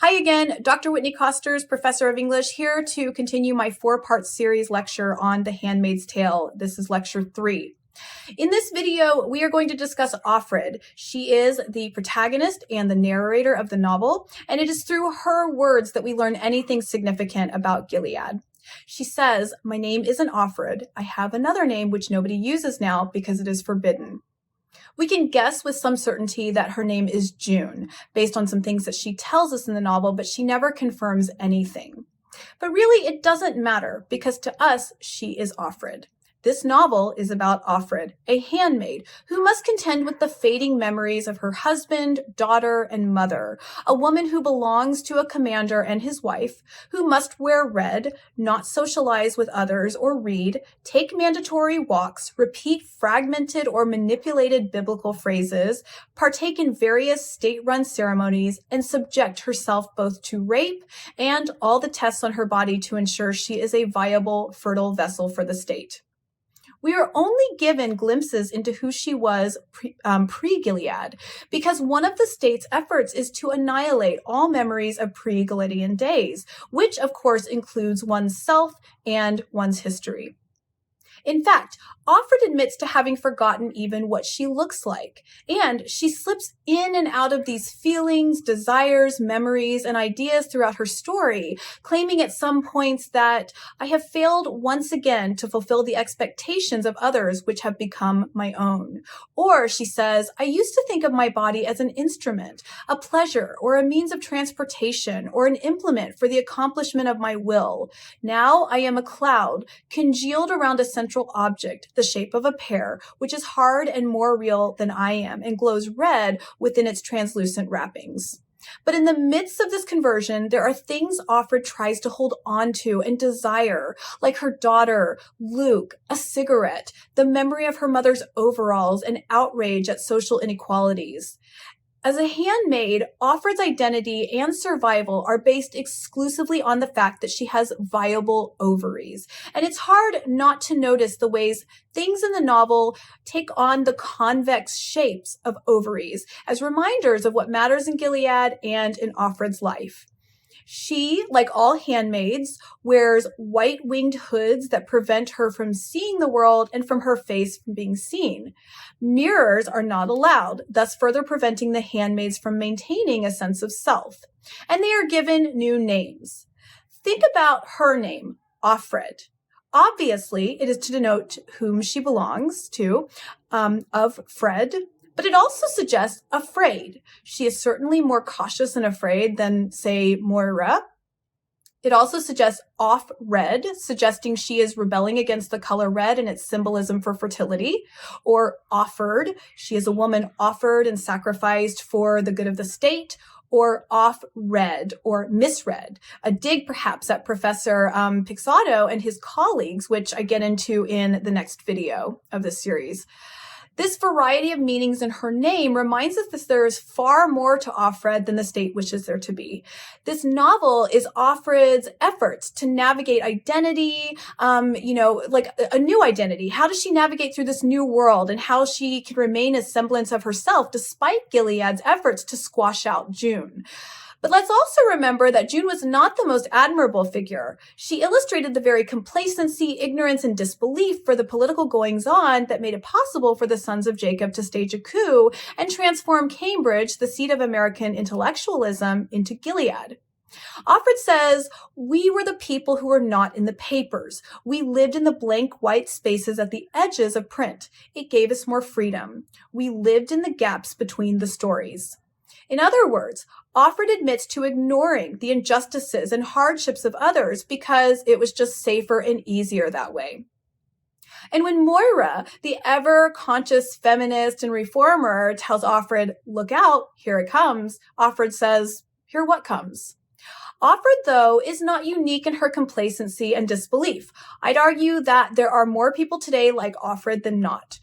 Hi again, Dr. Whitney Costers, Professor of English, here to continue my 4-part series lecture on The Handmaid's Tale. This is lecture 3. In this video, we are going to discuss Offred. She is the protagonist and the narrator of the novel, and it is through her words that we learn anything significant about Gilead. She says, "My name isn't Offred. I have another name which nobody uses now because it is forbidden." We can guess with some certainty that her name is June, based on some things that she tells us in the novel, but she never confirms anything. But really, it doesn't matter, because to us, she is Offred. This novel is about Offred, a handmaid who must contend with the fading memories of her husband, daughter, and mother, a woman who belongs to a commander and his wife, who must wear red, not socialize with others or read, take mandatory walks, repeat fragmented or manipulated biblical phrases, partake in various state-run ceremonies, and subject herself both to rape and all the tests on her body to ensure she is a viable, fertile vessel for the state. We are only given glimpses into who she was pre-Gilead, because one of the state's efforts is to annihilate all memories of pre-Gileadian days, which of course includes one's self and one's history. In fact, Offred admits to having forgotten even what she looks like, and she slips in and out of these feelings, desires, memories, and ideas throughout her story, claiming at some points that I have failed once again to fulfill the expectations of others which have become my own. Or she says, I used to think of my body as an instrument, a pleasure, or a means of transportation, or an implement for the accomplishment of my will. Now I am a cloud, congealed around a central object, the shape of a pear, which is hard and more real than I am, and glows red within its translucent wrappings. But in the midst of this conversion, there are things Offred tries to hold on to and desire, like her daughter, Luke, a cigarette, the memory of her mother's overalls, and outrage at social inequalities. As a handmaid, Offred's identity and survival are based exclusively on the fact that she has viable ovaries. And it's hard not to notice the ways things in the novel take on the convex shapes of ovaries as reminders of what matters in Gilead and in Offred's life. She, like all handmaids, wears white-winged hoods that prevent her from seeing the world and from her face from being seen. Mirrors are not allowed, thus further preventing the handmaids from maintaining a sense of self. And they are given new names. Think about her name, Offred. Obviously, it is to denote whom she belongs to, of Fred. But it also suggests afraid. She is certainly more cautious and afraid than, say, Moira. It also suggests off-red, suggesting she is rebelling against the color red and its symbolism for fertility. Or offered, she is a woman offered and sacrificed for the good of the state. Or off-red or misread, a dig perhaps at Professor Pixado and his colleagues, which I get into in the next video of this series. This variety of meanings in her name reminds us that there is far more to Offred than the state wishes there to be. This novel is Offred's efforts to navigate identity, like a new identity. How does she navigate through this new world, and how she can remain a semblance of herself despite Gilead's efforts to squash out June? But let's also remember that June was not the most admirable figure. She illustrated the very complacency, ignorance, and disbelief for the political goings-on that made it possible for the sons of Jacob to stage a coup and transform Cambridge, the seat of American intellectualism, into Gilead. Offred says, we were the people who were not in the papers. We lived in the blank white spaces at the edges of print. It gave us more freedom. We lived in the gaps between the stories. In other words, Offred admits to ignoring the injustices and hardships of others because it was just safer and easier that way. And when Moira, the ever-conscious feminist and reformer, tells Offred, look out, here it comes, Offred says, here what comes? Offred, though, is not unique in her complacency and disbelief. I'd argue that there are more people today like Offred than not.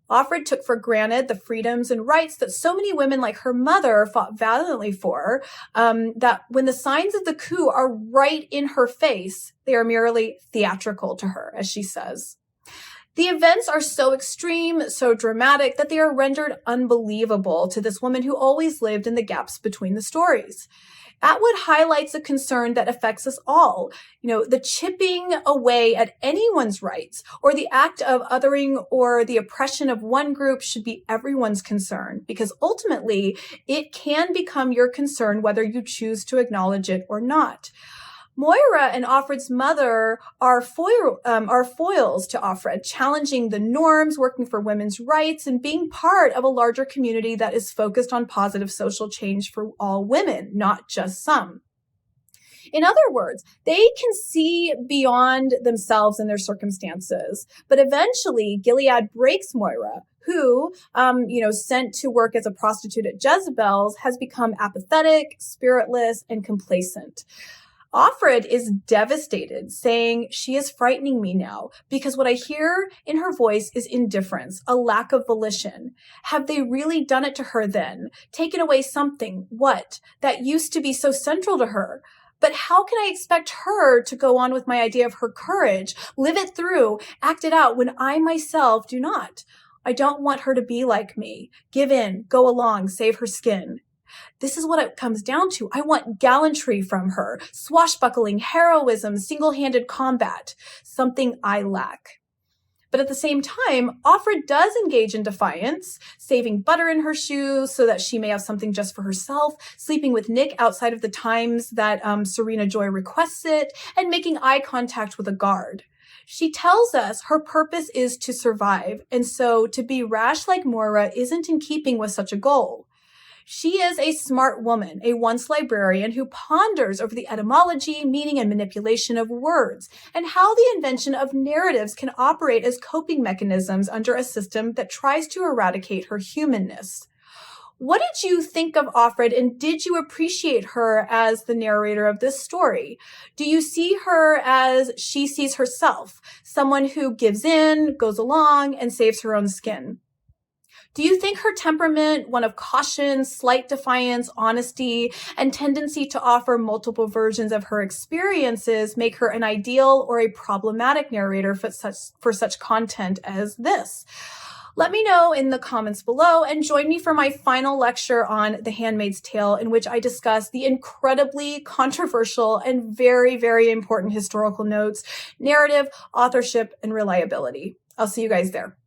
Offred took for granted the freedoms and rights that so many women like her mother fought valiantly for, that when the signs of the coup are right in her face, they are merely theatrical to her, as she says. The events are so extreme, so dramatic, that they are rendered unbelievable to this woman who always lived in the gaps between the stories. Atwood highlights a concern that affects us all. The chipping away at anyone's rights or the act of othering or the oppression of one group should be everyone's concern, because ultimately it can become your concern whether you choose to acknowledge it or not. Moira and Offred's mother are foils to Offred, challenging the norms, working for women's rights, and being part of a larger community that is focused on positive social change for all women, not just some. In other words, they can see beyond themselves and their circumstances, but eventually Gilead breaks Moira, who, sent to work as a prostitute at Jezebel's, has become apathetic, spiritless, and complacent. Offred is devastated, saying, "She is frightening me now because what I hear in her voice is indifference, a lack of volition. Have they really done it to her then? Taken away something, what, that used to be so central to her? But how can I expect her to go on with my idea of her courage, live it through, act it out when I myself do not? I don't want her to be like me, give in, go along, save her skin." This is what it comes down to. I want gallantry from her, swashbuckling, heroism, single-handed combat, something I lack. But at the same time, Offred does engage in defiance, saving butter in her shoes so that she may have something just for herself, sleeping with Nick outside of the times that Serena Joy requests it, and making eye contact with a guard. She tells us her purpose is to survive, and so to be rash like Moira isn't in keeping with such a goal. She is a smart woman, a once librarian who ponders over the etymology, meaning, and manipulation of words, and how the invention of narratives can operate as coping mechanisms under a system that tries to eradicate her humanness. What did you think of Offred, and did you appreciate her as the narrator of this story? Do you see her as she sees herself, someone who gives in, goes along, and saves her own skin? Do you think her temperament, one of caution, slight defiance, honesty, and tendency to offer multiple versions of her experiences, make her an ideal or a problematic narrator for such content as this? Let me know in the comments below, and join me for my final lecture on The Handmaid's Tale, in which I discuss the incredibly controversial and very, very important historical notes, narrative, authorship, and reliability. I'll see you guys there.